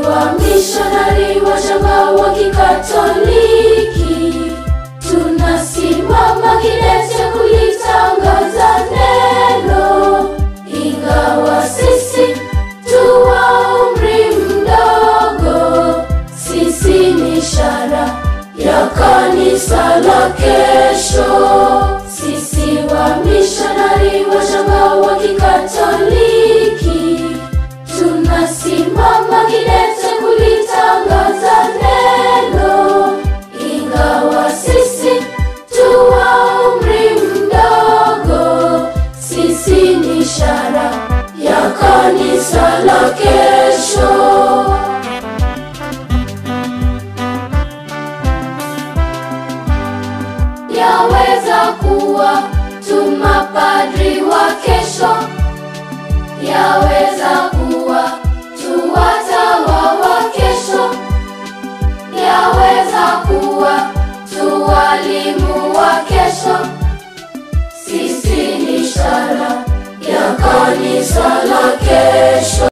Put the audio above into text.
wamishonari wachanga wa Kikatoliki, tunasimama kidete kulitangaza neno, ingawa sisi tu wa umri mdogo. Sisi ni ishara ya kanisa la kesho. Sisi wamishonari wachanga wa Kikatoliki, tunasimama kidete kulitangaza neno, ingawa sisi tu wa umri mdogo. Sisi ni ishara ya kanisa la kesho. Yaweza kuwa tu mapadri wa kesho, yaweza kuwa tu watawa wa kesho, yaweza kuwa tu walimu wa kesho. Sisi ni ishara ya kanisa la kesho.